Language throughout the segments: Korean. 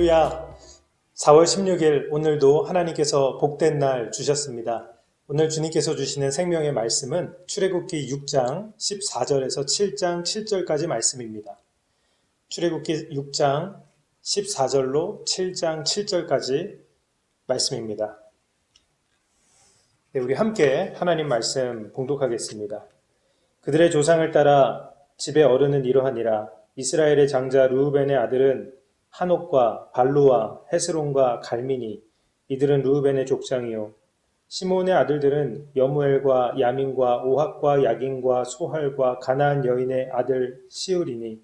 할렐루야. 4월 16일 오늘도 하나님께서 복된 날 주셨습니다. 오늘 주님께서 주시는 생명의 말씀은 출애굽기 6장 14절에서 7장 7절까지 말씀입니다. 출애굽기 6장 14절로 7장 7절까지 말씀입니다. 네, 우리 함께 하나님 말씀 봉독하겠습니다. 그들의 조상을 따라 집의 어른은 이러하니라. 이스라엘의 장자 르우벤의 아들은 한옥과 발루와 헤스론과 갈미니, 이들은 르우벤의 족장이요. 시므온의 아들들은 여무엘과 야민과 오합과 야긴과 소할과 가나안 여인의 아들 시울이니,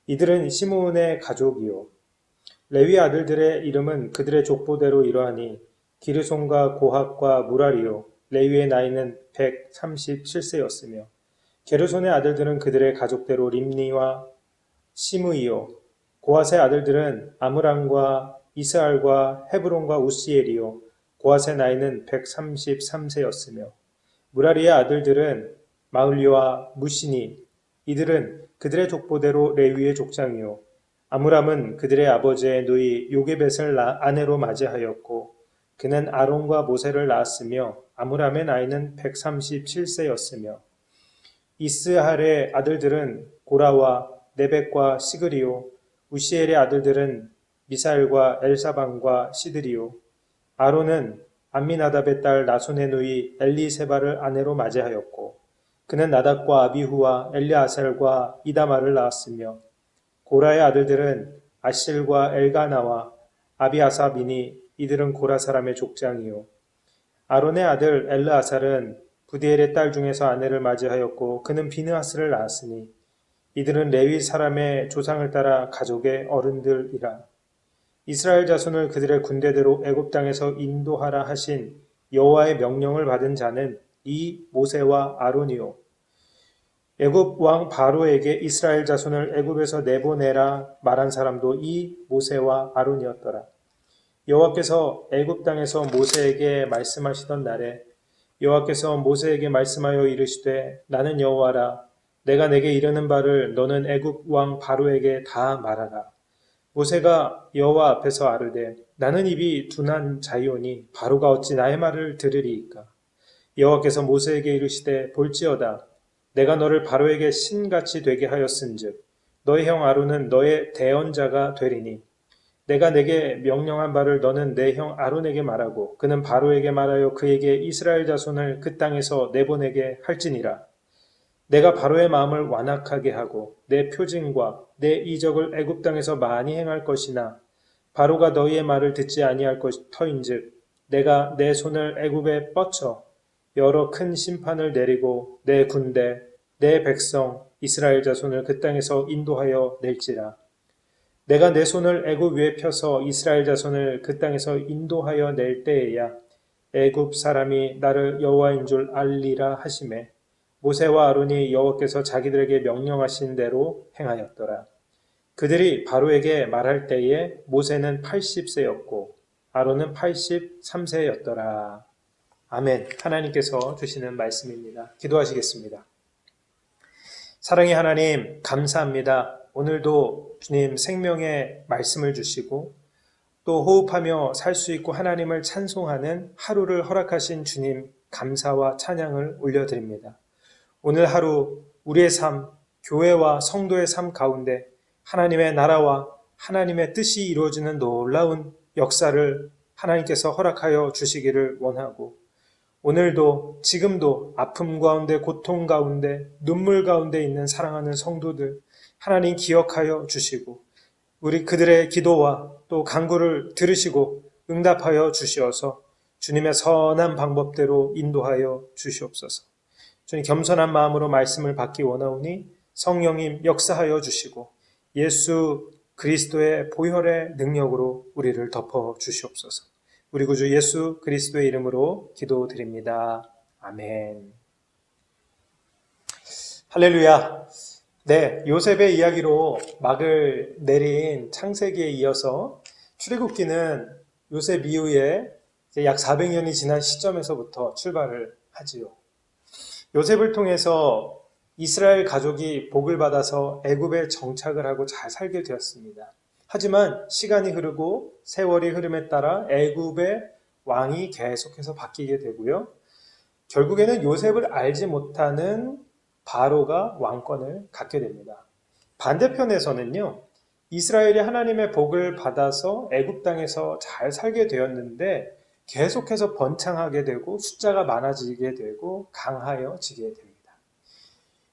이들은 시므온의 가족이요. 레위 아들들의 이름은 그들의 족보대로 이러하니 기르손과 고합과 무라리요. 레위의 나이는 137세였으며 게르손의 아들들은 그들의 가족대로 림니와 시므이요. 고핫의 아들들은 아므람과 이스알과 헤브론과 우시엘이요. 고핫의 나이는 133세였으며 무라리의 아들들은 마을리와 무시니, 이들은 그들의 족보대로 레위의 족장이요. 아므람은 그들의 아버지의 누이 요게벳을 아내로 맞이하였고 그는 아론과 모세를 낳았으며 아므람의 나이는 137세였으며 이스할의 아들들은 고라와 네벡과 시그리요. 우시엘의 아들들은 미사엘과 엘사방과 시드리요. 아론은 암미나답의 딸 나손의 누이 엘리세바를 아내로 맞이하였고 그는 나답과 아비후와 엘리아살과 이다마를 낳았으며 고라의 아들들은 아실과 엘가나와 아비아삽이니, 이들은 고라 사람의 족장이요. 아론의 아들 엘르아살은 부디엘의 딸 중에서 아내를 맞이하였고 그는 비느하스를 낳았으니, 이들은 레위 사람의 조상을 따라 가족의 어른들이라. 이스라엘 자손을 그들의 군대대로 애굽 땅에서 인도하라 하신 여호와의 명령을 받은 자는 이 모세와 아론이요. 애굽 왕 바로에게 이스라엘 자손을 애굽에서 내보내라 말한 사람도 이 모세와 아론이었더라. 여호와께서 애굽 땅에서 모세에게 말씀하시던 날에 여호와께서 모세에게 말씀하여 이르시되, 나는 여호와라. 내가 내게 이르는 바를 너는 애굽 왕 바로에게 다 말하라. 모세가 여호와 앞에서 아르되, 나는 입이 둔한 자이오니 바로가 어찌 나의 말을 들으리이까. 여호와께서 모세에게 이르시되, 볼지어다. 내가 너를 바로에게 신같이 되게 하였은즉 너의 형 아론은 너의 대언자가 되리니, 내가 내게 명령한 바를 너는 내 형 아론에게 말하고 그는 바로에게 말하여 그에게 이스라엘 자손을 그 땅에서 내보내게 할지니라. 내가 바로의 마음을 완악하게 하고 내 표징과 내 이적을 애굽 땅에서 많이 행할 것이나 바로가 너희의 말을 듣지 아니할 터인즉 내가 내 손을 애굽에 뻗쳐 여러 큰 심판을 내리고 내 군대 내 백성 이스라엘 자손을 그 땅에서 인도하여 낼지라. 내가 내 손을 애굽 위에 펴서 이스라엘 자손을 그 땅에서 인도하여 낼 때에야 애굽 사람이 나를 여호와인 줄 알리라 하시매 모세와 아론이 여호와께서 자기들에게 명령하신 대로 행하였더라. 그들이 바로에게 말할 때에 모세는 80세였고 아론은 83세였더라. 아멘. 하나님께서 주시는 말씀입니다. 기도하시겠습니다. 사랑의 하나님, 감사합니다. 오늘도 주님 생명의 말씀을 주시고 또 호흡하며 살 수 있고 하나님을 찬송하는 하루를 허락하신 주님, 감사와 찬양을 올려드립니다. 오늘 하루 우리의 삶, 교회와 성도의 삶 가운데 하나님의 나라와 하나님의 뜻이 이루어지는 놀라운 역사를 하나님께서 허락하여 주시기를 원하고, 오늘도 지금도 아픔 가운데 고통 가운데 눈물 가운데 있는 사랑하는 성도들 하나님 기억하여 주시고 우리 그들의 기도와 또 간구를 들으시고 응답하여 주시어서 주님의 선한 방법대로 인도하여 주시옵소서. 주님, 겸손한 마음으로 말씀을 받기 원하오니 성령님 역사하여 주시고 예수 그리스도의 보혈의 능력으로 우리를 덮어 주시옵소서. 우리 구주 예수 그리스도의 이름으로 기도드립니다. 아멘. 할렐루야. 네, 요셉의 이야기로 막을 내린 창세기에 이어서 출애굽기는 요셉 이후에 약 400년이 지난 시점에서부터 출발을 하지요. 요셉을 통해서 이스라엘 가족이 복을 받아서 애굽에 정착을 하고 잘 살게 되었습니다. 하지만 시간이 흐르고 세월이 흐름에 따라 애굽의 왕이 계속해서 바뀌게 되고요. 결국에는 요셉을 알지 못하는 바로가 왕권을 갖게 됩니다. 반대편에서는요, 이스라엘이 하나님의 복을 받아서 애굽 땅에서 잘 살게 되었는데 계속해서 번창하게 되고 숫자가 많아지게 되고 강하여지게 됩니다.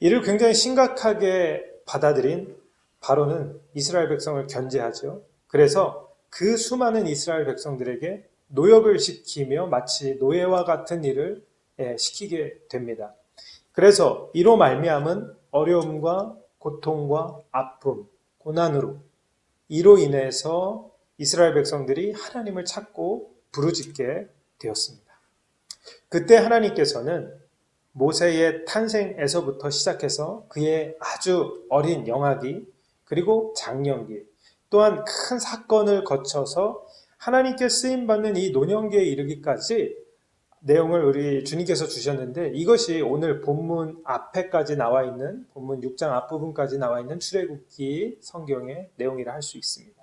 이를 굉장히 심각하게 받아들인 바로는 이스라엘 백성을 견제하죠. 그래서 그 수많은 이스라엘 백성들에게 노역을 시키며 마치 노예와 같은 일을 시키게 됩니다. 그래서 이로 말미암은 어려움과 고통과 아픔, 고난으로 이로 인해서 이스라엘 백성들이 하나님을 찾고 부르짖게 되었습니다. 그때 하나님께서는 모세의 탄생에서부터 시작해서 그의 아주 어린 영아기 그리고 장년기 또한 큰 사건을 거쳐서 하나님께 쓰임받는 이 노년기에 이르기까지 내용을 우리 주님께서 주셨는데 이것이 오늘 본문 앞에까지 나와 있는 본문 6장 앞부분까지 나와 있는 출애굽기 성경의 내용이라 할 수 있습니다.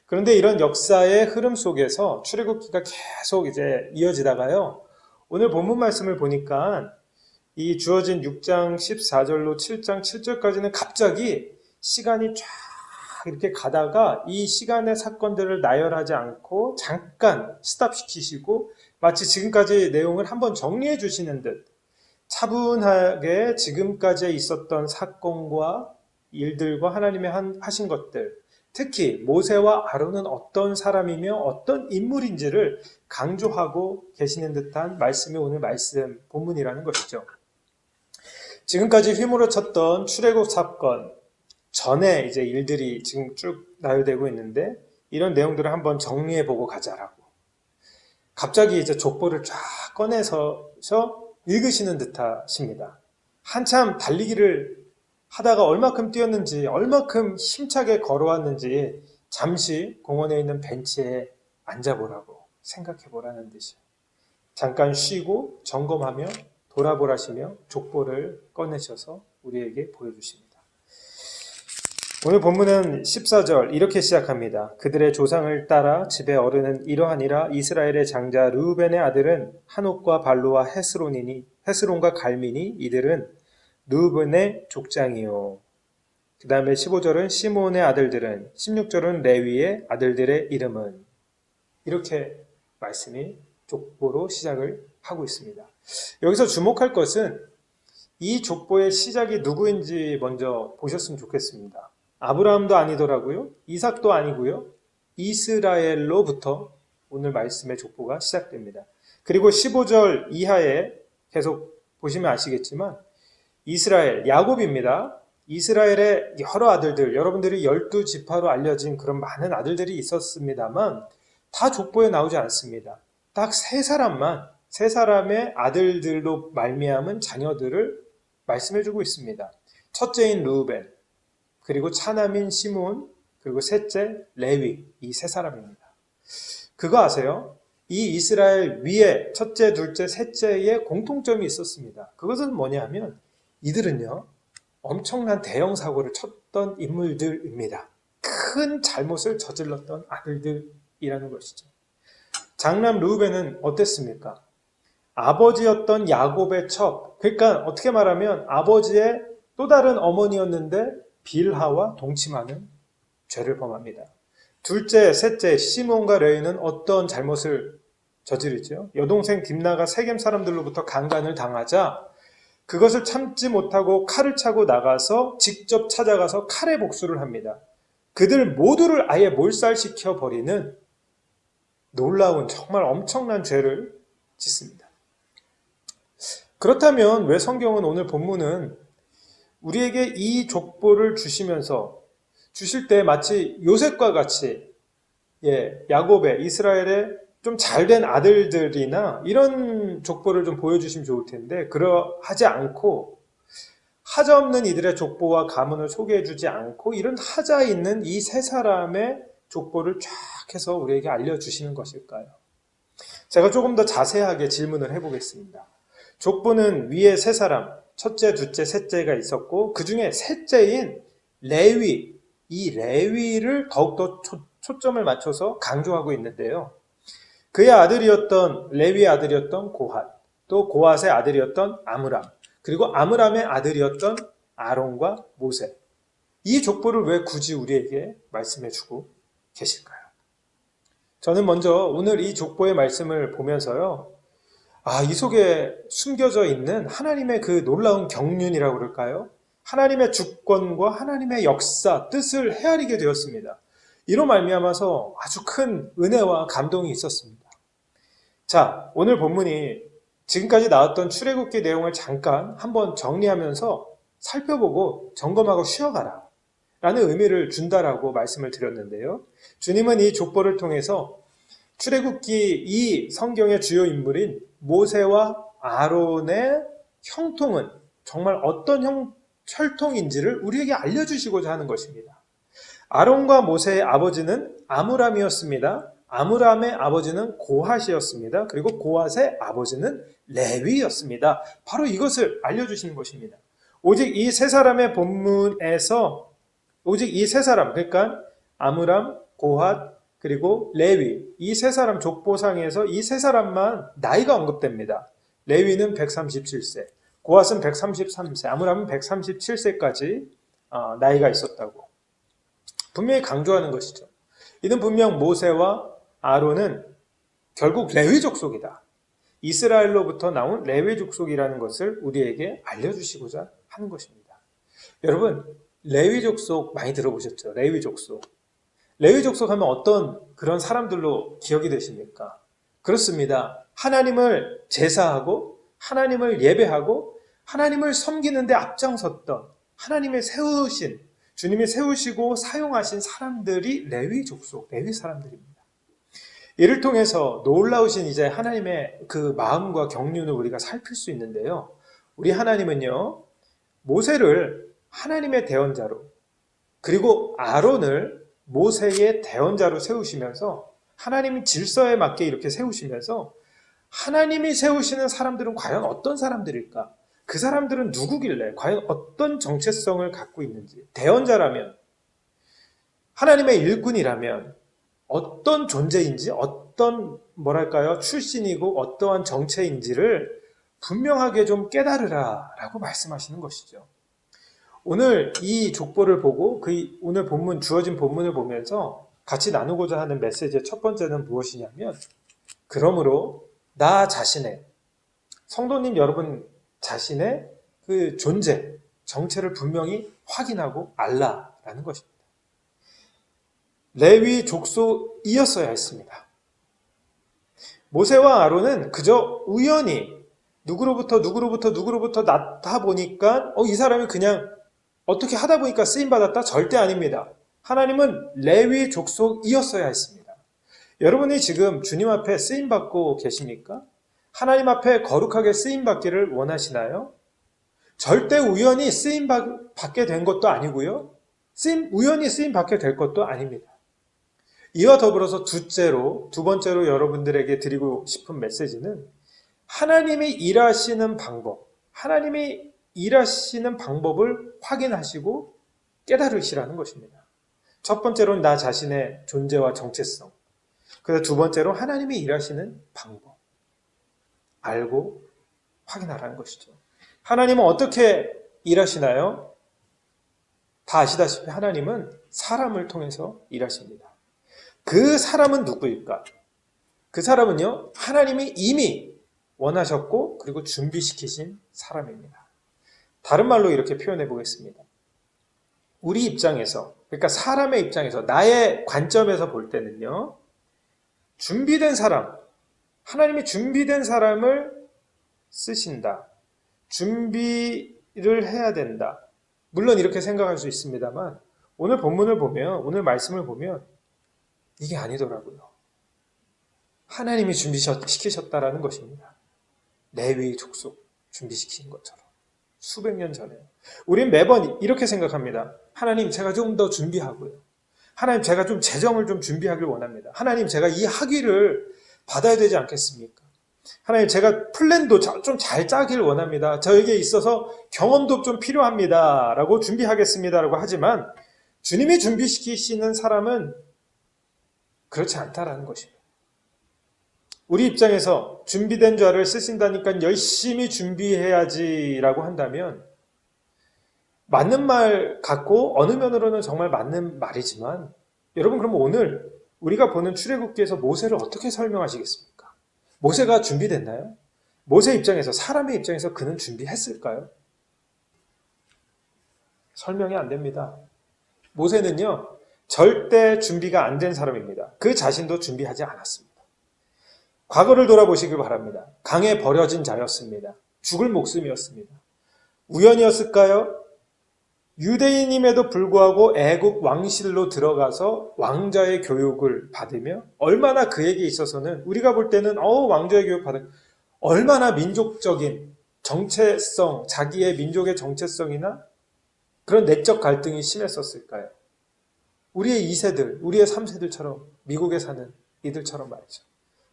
그런데 이런 역사의 흐름 속에서 출애굽기가 계속 이제 이어지다가요. 오늘 본문 말씀을 보니까 이 주어진 6장 14절로 7장 7절까지는 갑자기 시간이 쫙 이렇게 가다가 이 시간의 사건들을 나열하지 않고 잠깐 스탑시키시고 마치 지금까지 내용을 한번 정리해 주시는 듯 차분하게 지금까지 있었던 사건과 일들과 하나님이 하신 것들, 특히 모세와 아론은 어떤 사람이며 어떤 인물인지를 강조하고 계시는 듯한 말씀이 오늘 말씀 본문이라는 것이죠. 지금까지 휘몰아쳤던 출애굽 사건 전에 이제 일들이 지금 쭉 나열되고 있는데 이런 내용들을 한번 정리해보고 가자라고. 갑자기 이제 족보를 쫙 꺼내서 읽으시는 듯하십니다. 한참 달리기를 하다가 얼마큼 뛰었는지, 얼마큼 힘차게 걸어왔는지 잠시 공원에 있는 벤치에 앉아보라고 생각해보라는 듯이요. 잠깐 쉬고 점검하며 돌아보라시며 족보를 꺼내셔서 우리에게 보여주십니다. 오늘 본문은 14절 이렇게 시작합니다. 그들의 조상을 따라 집의 어른은 이러하니라. 이스라엘의 장자 르우벤의 아들은 한옥과 발로와 헤스론과 갈미니 이들은 르우벤의 족장이요. 그 다음에 15절은 시므온의 아들들은 16절은 레위의 아들들의 이름은 이렇게 말씀이 족보로 시작을 하고 있습니다. 여기서 주목할 것은 이 족보의 시작이 누구인지 먼저 보셨으면 좋겠습니다. 아브라함도 아니더라고요. 이삭도 아니고요. 이스라엘로부터 오늘 말씀의 족보가 시작됩니다. 그리고 15절 이하에 계속 보시면 아시겠지만 이스라엘, 야곱입니다. 이스라엘의 여러 아들들, 여러분들이 12지파로 알려진 그런 많은 아들들이 있었습니다만 다 족보에 나오지 않습니다. 딱 세 사람의 아들들로 말미암은 자녀들을 말씀해주고 있습니다. 첫째인 르우벤, 그리고 차남인 시므온, 그리고 셋째 레위, 이 세 사람입니다. 그거 아세요? 이 이스라엘 위에 첫째, 둘째, 셋째의 공통점이 있었습니다. 그것은 뭐냐면 이들은요 엄청난 대형 사고를 쳤던 인물들입니다. 큰 잘못을 저질렀던 아들들이라는 것이죠. 장남 르우벤은 어땠습니까? 아버지였던 야곱의 첩, 그러니까 어떻게 말하면 아버지의 또 다른 어머니였는데 빌하와 동침하는 죄를 범합니다. 둘째, 셋째 시므온과 레위는 어떤 잘못을 저지르죠? 여동생 딥나가 세겜 사람들로부터 강간을 당하자 그것을 참지 못하고 칼을 차고 나가서 직접 찾아가서 칼에 복수를 합니다. 그들 모두를 아예 몰살시켜 버리는 놀라운 정말 엄청난 죄를 짓습니다. 그렇다면 왜 성경은 오늘 본문은 우리에게 이 족보를 주실 때 마치 요셉과 같이 야곱의 이스라엘의 좀 잘된 아들들이나 이런 족보를 좀 보여주시면 좋을 텐데 그러하지 않고 하자 없는 이들의 족보와 가문을 소개해주지 않고 이런 하자 있는 이 세 사람의 족보를 쫙 해서 우리에게 알려주시는 것일까요? 제가 조금 더 자세하게 질문을 해보겠습니다. 족보는 위에 세 사람, 첫째, 둘째, 셋째가 있었고 그 중에 셋째인 레위, 이 레위를 더욱더 초점을 맞춰서 강조하고 있는데요. 그의 아들이었던 레위의 아들이었던 고핫, 또 고핫의 아들이었던 아므람, 그리고 아므람의 아들이었던 아론과 모세. 이 족보를 왜 굳이 우리에게 말씀해주고 계실까요? 저는 먼저 오늘 이 족보의 말씀을 보면서요, 이 속에 숨겨져 있는 하나님의 그 놀라운 경륜이라고 그럴까요? 하나님의 주권과 하나님의 역사, 뜻을 헤아리게 되었습니다. 이로 말미암아서 아주 큰 은혜와 감동이 있었습니다. 자, 오늘 본문이 지금까지 나왔던 출애굽기 내용을 잠깐 한번 정리하면서 살펴보고 점검하고 쉬어가라 라는 의미를 준다라고 말씀을 드렸는데요. 주님은 이 족보를 통해서 출애굽기 이 성경의 주요 인물인 모세와 아론의 형통은 정말 어떤 혈통인지를 우리에게 알려주시고자 하는 것입니다. 아론과 모세의 아버지는 아므람이었습니다. 아므람의 아버지는 고핫이었습니다. 그리고 고핫의 아버지는 레위였습니다. 바로 이것을 알려주시는 것입니다. 오직 이 세 사람의 본문에서 오직 이 세 사람, 그러니까 아므람, 고핫, 그리고 레위, 이 세 사람 족보상에서 이 세 사람만 나이가 언급됩니다. 레위는 137세, 고핫은 133세, 아므람은 137세까지 나이가 있었다고 분명히 강조하는 것이죠. 이는 분명 모세와 아론은 결국 레위 족속이다. 이스라엘로부터 나온 레위 족속이라는 것을 우리에게 알려주시고자 하는 것입니다. 여러분, 레위 족속 많이 들어보셨죠? 레위 족속. 레위 족속 하면 어떤 그런 사람들로 기억이 되십니까? 그렇습니다. 하나님을 제사하고 하나님을 예배하고 하나님을 섬기는데 앞장섰던 하나님의 세우신, 주님이 세우시고 사용하신 사람들이 레위 족속, 레위 사람들입니다. 이를 통해서 놀라우신 이제 하나님의 그 마음과 경륜을 우리가 살필 수 있는데요. 우리 하나님은요, 모세를 하나님의 대언자로, 그리고 아론을 모세의 대언자로 세우시면서 하나님 질서에 맞게 이렇게 세우시면서 하나님이 세우시는 사람들은 과연 어떤 사람들일까? 그 사람들은 누구길래 과연 어떤 정체성을 갖고 있는지, 대언자라면, 하나님의 일꾼이라면 어떤 존재인지, 어떤 출신이고 어떠한 정체인지를 분명하게 좀 깨달으라 라고 말씀하시는 것이죠. 오늘 이 족보를 보고 오늘 본문, 주어진 본문을 보면서 같이 나누고자 하는 메시지의 첫 번째는 무엇이냐면, 그러므로 나 자신의, 성도님 여러분 자신의 그 존재, 정체를 분명히 확인하고 알라라는 것입니다. 레위 족속이었어야 했습니다. 모세와 아론은 그저 우연히 누구로부터 낳다 보니까 이 사람이 그냥 어떻게 하다 보니까 쓰임받았다? 절대 아닙니다. 하나님은 레위 족속이었어야 했습니다. 여러분이 지금 주님 앞에 쓰임받고 계십니까? 하나님 앞에 거룩하게 쓰임받기를 원하시나요? 절대 우연히 쓰임받게 된 것도 아니고요. 우연히 쓰임받게 될 것도 아닙니다. 이와 더불어서 두 번째로 여러분들에게 드리고 싶은 메시지는 하나님이 일하시는 방법을 확인하시고 깨달으시라는 것입니다. 첫 번째로는 나 자신의 존재와 정체성, 그래서 두 번째로 하나님이 일하시는 방법, 알고 확인하라는 것이죠. 하나님은 어떻게 일하시나요? 다 아시다시피 하나님은 사람을 통해서 일하십니다. 그 사람은 누구일까? 그 사람은요, 하나님이 이미 원하셨고 그리고 준비시키신 사람입니다. 다른 말로 이렇게 표현해 보겠습니다. 우리 입장에서, 그러니까 사람의 입장에서, 나의 관점에서 볼 때는요, 준비된 사람, 하나님이 준비된 사람을 쓰신다. 준비를 해야 된다. 물론 이렇게 생각할 수 있습니다만 오늘 본문을 보면, 오늘 말씀을 보면 이게 아니더라고요. 하나님이 준비시키셨다라는 것입니다. 레위 족속 준비시킨 것처럼 수백 년 전에. 우린 매번 이렇게 생각합니다. 하나님, 제가 좀 더 준비하고요. 하나님, 제가 좀 재정을 좀 준비하길 원합니다. 하나님, 제가 이 학위를 받아야 되지 않겠습니까? 하나님, 제가 플랜도 좀 잘 짜길 원합니다. 저에게 있어서 경험도 좀 필요합니다. 라고 준비하겠습니다. 라고 하지만 주님이 준비시키시는 사람은 그렇지 않다라는 것입니다. 우리 입장에서 준비된 자를 쓰신다니까 열심히 준비해야지라고 한다면 맞는 말 같고 어느 면으로는 정말 맞는 말이지만 여러분, 그럼 오늘 우리가 보는 출애굽기에서 모세를 어떻게 설명하시겠습니까? 모세가 준비됐나요? 모세 입장에서, 사람의 입장에서 그는 준비했을까요? 설명이 안 됩니다. 모세는요, 절대 준비가 안 된 사람입니다. 그 자신도 준비하지 않았습니다. 과거를 돌아보시길 바랍니다. 강에 버려진 자였습니다. 죽을 목숨이었습니다. 우연이었을까요? 유대인임에도 불구하고 애국 왕실로 들어가서 왕자의 교육을 받으며 얼마나 그에게 있어서는 우리가 볼 때는 왕자의 교육 받은 얼마나 민족적인 정체성, 자기의 민족의 정체성이나 그런 내적 갈등이 심했었을까요? 우리의 2세들, 우리의 3세들처럼 미국에 사는 이들처럼 말이죠.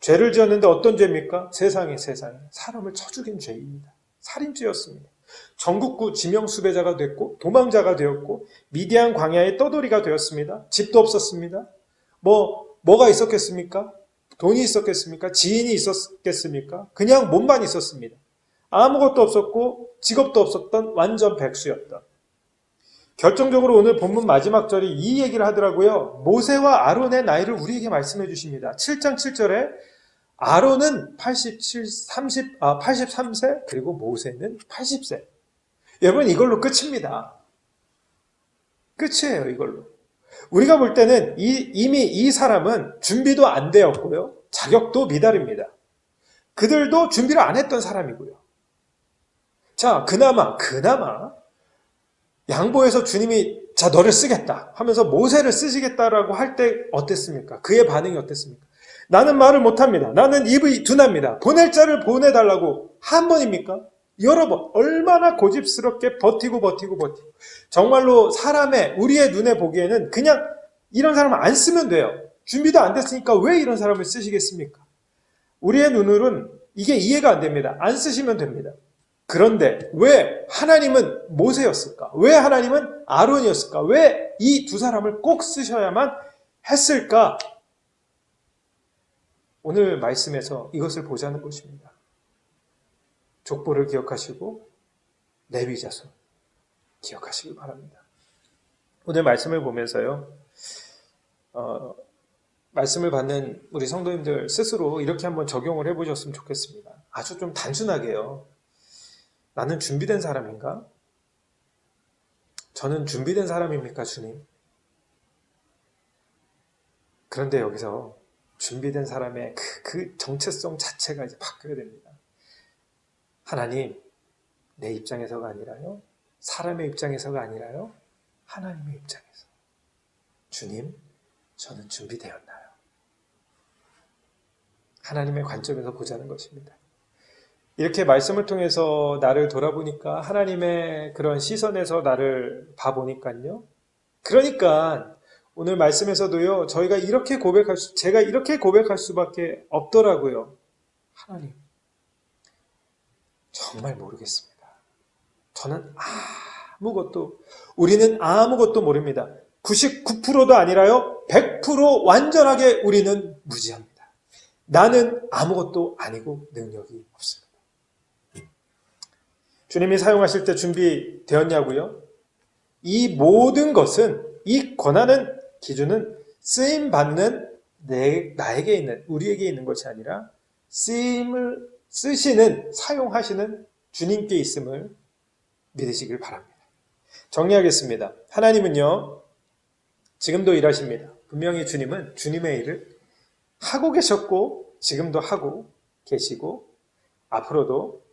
죄를 지었는데 어떤 죄입니까? 세상에 사람을 쳐 죽인 죄입니다. 살인죄였습니다. 전국구 지명수배자가 됐고 도망자가 되었고 미디안 광야의 떠돌이가 되었습니다. 집도 없었습니다. 뭐가 있었겠습니까? 돈이 있었겠습니까? 지인이 있었겠습니까? 그냥 몸만 있었습니다. 아무것도 없었고 직업도 없었던 완전 백수였던. 결정적으로 오늘 본문 마지막 절이 이 얘기를 하더라고요. 모세와 아론의 나이를 우리에게 말씀해 주십니다. 7장 7절에 아론은 83세 그리고 모세는 80세. 여러분, 이걸로 끝입니다. 끝이에요, 이걸로. 우리가 볼 때는 이미 이 사람은 준비도 안 되었고요. 자격도 미달입니다. 그들도 준비를 안 했던 사람이고요. 자, 그나마 양보해서 주님이 자, 너를 쓰겠다 하면서 모세를 쓰시겠다라고 할 때 어땠습니까? 그의 반응이 어땠습니까? 나는 말을 못합니다. 나는 입이 둔합니다. 보낼 자를 보내달라고 한 번입니까? 여러 번. 얼마나 고집스럽게 버티고. 정말로 우리의 눈에 보기에는 그냥 이런 사람을 안 쓰면 돼요. 준비도 안 됐으니까 왜 이런 사람을 쓰시겠습니까? 우리의 눈으로는 이게 이해가 안 됩니다. 안 쓰시면 됩니다. 그런데 왜 하나님은 모세였을까? 왜 하나님은 아론이었을까? 왜 이 두 사람을 꼭 쓰셔야만 했을까? 오늘 말씀에서 이것을 보자는 것입니다. 족보를 기억하시고 레위 자손 기억하시길 바랍니다. 오늘 말씀을 보면서요, 말씀을 받는 우리 성도님들 스스로 이렇게 한번 적용을 해보셨으면 좋겠습니다. 아주 좀 단순하게요. 나는 준비된 사람인가? 저는 준비된 사람입니까, 주님? 그런데 여기서 준비된 사람의 그 정체성 자체가 이제 바뀌어야 됩니다. 하나님, 내 입장에서가 아니라요. 사람의 입장에서가 아니라요. 하나님의 입장에서. 주님, 저는 준비되었나요? 하나님의 관점에서 보자는 것입니다. 이렇게 말씀을 통해서 나를 돌아보니까 하나님의 그런 시선에서 나를 봐보니까요. 그러니까 오늘 말씀에서도요, 제가 이렇게 고백할 수밖에 없더라고요. 하나님, 정말 모르겠습니다. 우리는 아무것도 모릅니다. 99%도 아니라요, 100% 완전하게 우리는 무지합니다. 나는 아무것도 아니고 능력이 없습니다. 주님이 사용하실 때 준비되었냐고요? 이 모든 것은, 이 권한은, 기준은 쓰임받는 나에게 있는, 우리에게 있는 것이 아니라 쓰임을 쓰시는, 사용하시는 주님께 있음을 믿으시길 바랍니다. 정리하겠습니다. 하나님은요, 지금도 일하십니다. 분명히 주님은 주님의 일을 하고 계셨고, 지금도 하고 계시고, 앞으로도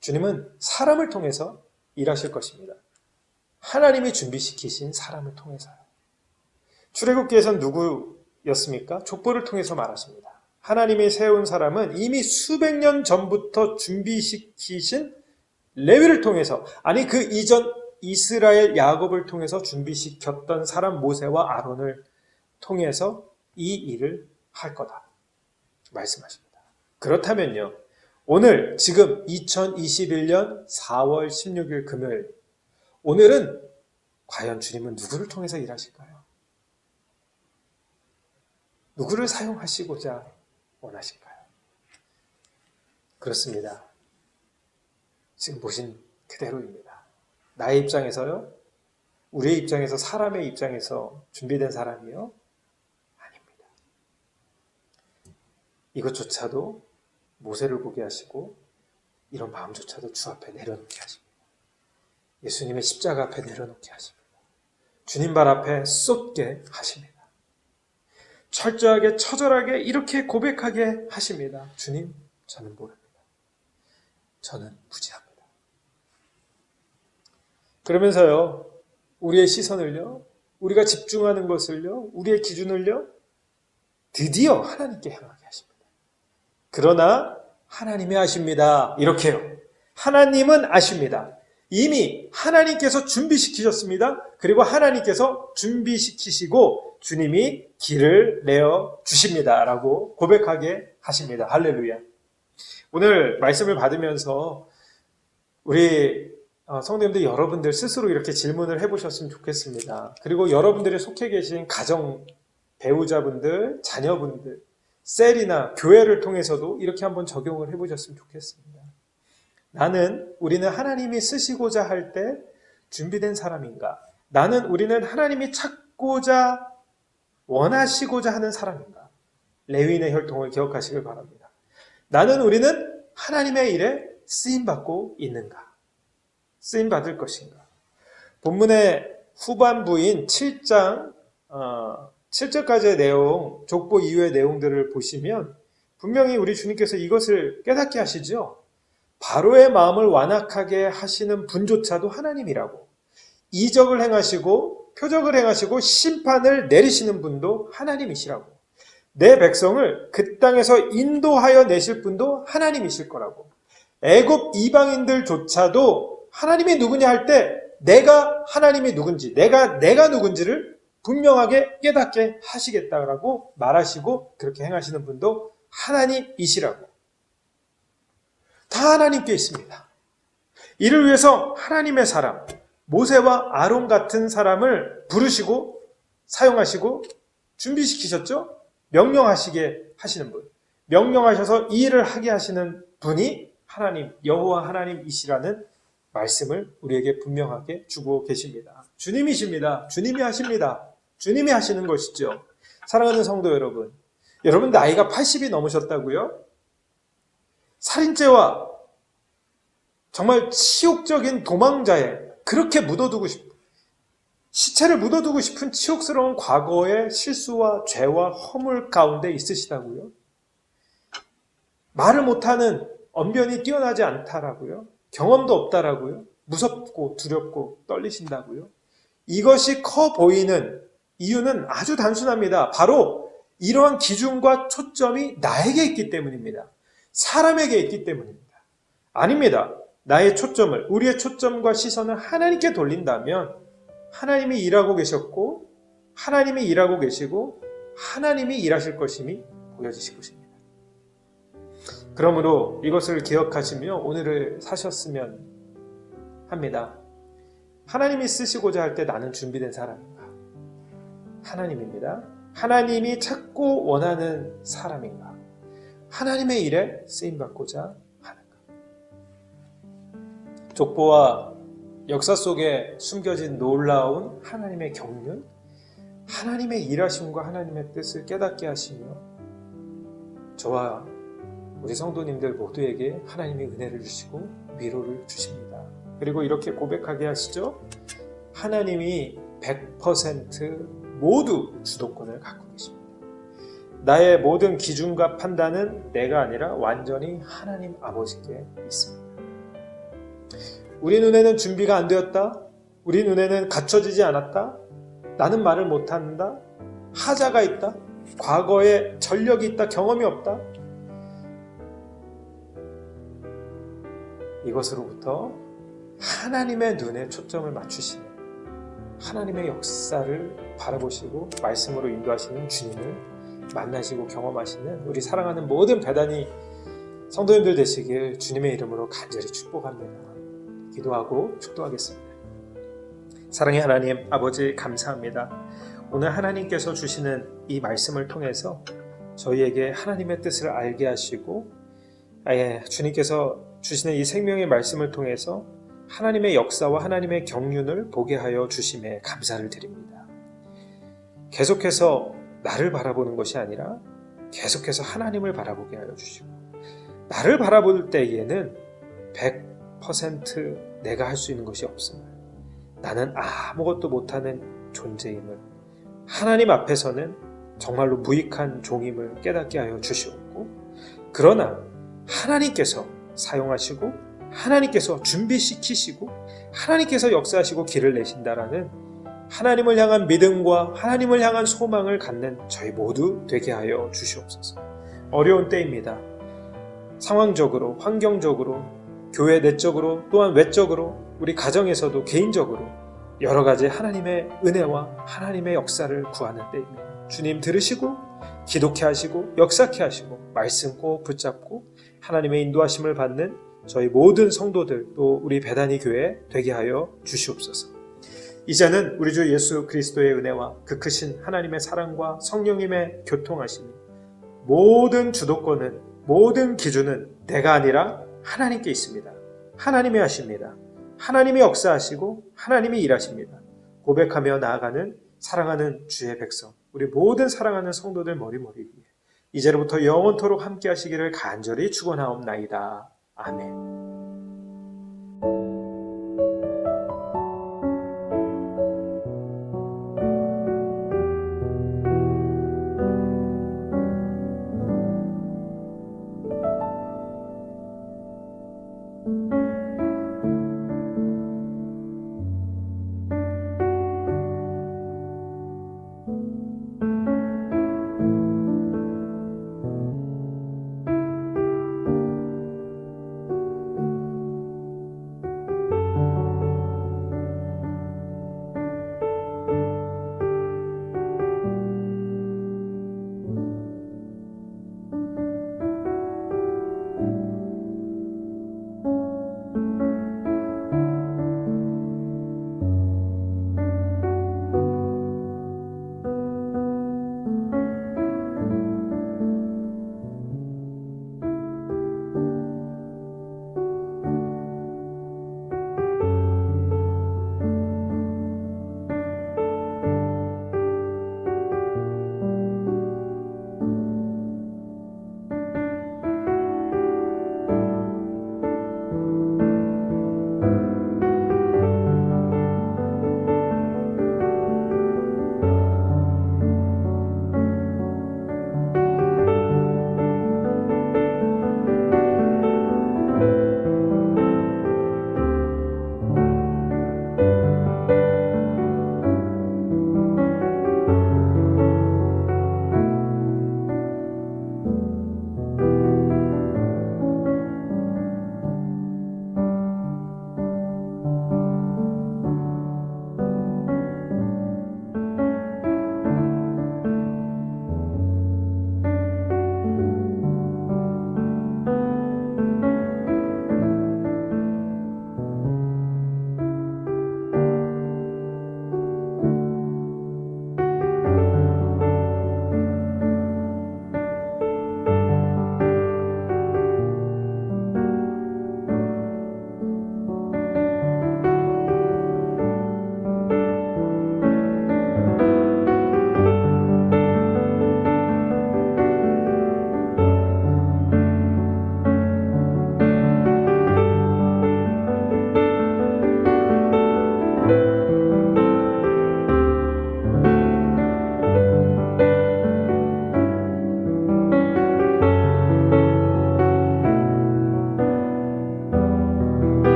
주님은 사람을 통해서 일하실 것입니다. 하나님이 준비시키신 사람을 통해서요. 출애굽기에선 누구였습니까? 족보를 통해서 말하십니다. 하나님이 세운 사람은 이미 수백 년 전부터 준비시키신 레위를 통해서, 아니 그 이전 이스라엘 야곱을 통해서 준비시켰던 사람 모세와 아론을 통해서 이 일을 할 거다 말씀하십니다. 그렇다면요, 오늘 지금 2021년 4월 16일 금요일, 오늘은 과연 주님은 누구를 통해서 일하실까요? 누구를 사용하시고자 원하실까요? 그렇습니다. 지금 보신 그대로입니다. 나의 입장에서요? 우리의 입장에서, 사람의 입장에서 준비된 사람이요? 아닙니다. 이것조차도 모세를 보게 하시고 이런 마음조차도 주 앞에 내려놓게 하십니다. 예수님의 십자가 앞에 내려놓게 하십니다. 주님 발 앞에 쏟게 하십니다. 철저하게 처절하게 이렇게 고백하게 하십니다. 주님, 저는 모릅니다. 저는 무지합니다. 그러면서요, 우리의 시선을요, 우리가 집중하는 것을요, 우리의 기준을요, 드디어 하나님께 향하게 하십니다. 그러나 하나님이 아십니다. 이렇게요. 하나님은 아십니다. 이미 하나님께서 준비시키셨습니다. 그리고 하나님께서 준비시키시고 주님이 길을 내어 주십니다. 라고 고백하게 하십니다. 할렐루야. 오늘 말씀을 받으면서 우리 성도님들 여러분들 스스로 이렇게 질문을 해보셨으면 좋겠습니다. 그리고 여러분들이 속해 계신 가정, 배우자분들, 자녀분들, 셀이나 교회를 통해서도 이렇게 한번 적용을 해보셨으면 좋겠습니다. 우리는 하나님이 쓰시고자 할 때 준비된 사람인가? 우리는 하나님이 찾고자 원하시고자 하는 사람인가? 레위인의 혈통을 기억하시길 바랍니다. 우리는 하나님의 일에 쓰임받고 있는가? 쓰임받을 것인가? 본문의 후반부인 7장 7절까지의 내용, 족보 이후의 내용들을 보시면 분명히 우리 주님께서 이것을 깨닫게 하시죠. 바로의 마음을 완악하게 하시는 분조차도 하나님이라고, 이적을 행하시고 표적을 행하시고 심판을 내리시는 분도 하나님이시라고, 내 백성을 그 땅에서 인도하여 내실 분도 하나님이실 거라고, 애굽 이방인들조차도 하나님이 누구냐 할 때 내가 하나님이 누군지, 내가 누군지를 분명하게 깨닫게 하시겠다라고 말하시고 그렇게 행하시는 분도 하나님이시라고. 다 하나님께 있습니다. 이를 위해서 하나님의 사람, 모세와 아론 같은 사람을 부르시고 사용하시고 준비시키셨죠? 명령하시게 하시는 분, 명령하셔서 이 일을 하게 하시는 분이 하나님, 여호와 하나님이시라는 말씀을 우리에게 분명하게 주고 계십니다. 주님이십니다. 주님이 하십니다. 주님이 하시는 것이죠. 사랑하는 성도 여러분, 여러분 나이가 80이 넘으셨다고요? 살인죄와 정말 치욕적인 도망자에 그렇게 시체를 묻어두고 싶은 치욕스러운 과거의 실수와 죄와 허물 가운데 있으시다고요? 말을 못하는 언변이 뛰어나지 않다라고요? 경험도 없다라고요? 무섭고 두렵고 떨리신다고요? 이것이 커 보이는 이유는 아주 단순합니다. 바로 이러한 기준과 초점이 나에게 있기 때문입니다. 사람에게 있기 때문입니다. 아닙니다. 나의 초점을, 우리의 초점과 시선을 하나님께 돌린다면 하나님이 일하고 계셨고 하나님이 일하고 계시고 하나님이 일하실 것임이 보여지실 것입니다. 그러므로 이것을 기억하시며 오늘을 사셨으면 합니다. 하나님이 쓰시고자 할 때 나는 준비된 사람인가? 하나님입니다. 하나님이 찾고 원하는 사람인가? 하나님의 일에 쓰임받고자 하는가? 족보와 역사 속에 숨겨진 놀라운 하나님의 경륜, 하나님의 일하심과 하나님의 뜻을 깨닫게 하시며 저와 우리 성도님들 모두에게 하나님의 은혜를 주시고 위로를 주십니다. 그리고 이렇게 고백하게 하시죠. 하나님이 100% 모두 주도권을 갖고 계십니다. 나의 모든 기준과 판단은 내가 아니라 완전히 하나님 아버지께 있습니다. 우리 눈에는 준비가 안 되었다. 우리 눈에는 갖춰지지 않았다. 나는 말을 못한다. 하자가 있다. 과거에 전력이 있다. 경험이 없다. 이것으로부터 하나님의 눈에 초점을 맞추시는, 하나님의 역사를 바라보시고 말씀으로 인도하시는 주님을 만나시고 경험하시는 우리 사랑하는 모든 배단이 성도님들 되시길 주님의 이름으로 간절히 축복합니다. 기도하고 축도하겠습니다. 사랑의 하나님 아버지 감사합니다. 오늘 하나님께서 주시는 이 말씀을 통해서 저희에게 하나님의 뜻을 알게 하시고 주님께서 주시는 이 생명의 말씀을 통해서 하나님의 역사와 하나님의 경륜을 보게 하여 주심에 감사를 드립니다. 계속해서 나를 바라보는 것이 아니라 계속해서 하나님을 바라보게 하여 주시고, 나를 바라볼 때에는 100% 내가 할 수 있는 것이 없음을, 나는 아무것도 못하는 존재임을, 하나님 앞에서는 정말로 무익한 종임을 깨닫게 하여 주시옵고, 그러나 하나님께서 사용하시고 하나님께서 준비시키시고 하나님께서 역사하시고 길을 내신다라는 하나님을 향한 믿음과 하나님을 향한 소망을 갖는 저희 모두 되게 하여 주시옵소서. 어려운 때입니다. 상황적으로, 환경적으로, 교회 내적으로, 또한 외적으로, 우리 가정에서도 개인적으로 여러 가지 하나님의 은혜와 하나님의 역사를 구하는 때입니다. 주님 들으시고 기독케 하시고 역사케 하시고 말씀 꼭 붙잡고 하나님의 인도하심을 받는 저희 모든 성도들, 또 우리 베다니 교회 되게 하여 주시옵소서. 이제는 우리 주 예수 그리스도의 은혜와 그 크신 하나님의 사랑과 성령님의 교통하심이, 모든 주도권은, 모든 기준은 내가 아니라 하나님께 있습니다. 하나님이 하십니다. 하나님이 역사하시고 하나님이 일하십니다. 고백하며 나아가는 사랑하는 주의 백성, 우리 모든 사랑하는 성도들 머리머리 위에 이제로부터 영원토록 함께 하시기를 간절히 축원하옵나이다. 아멘.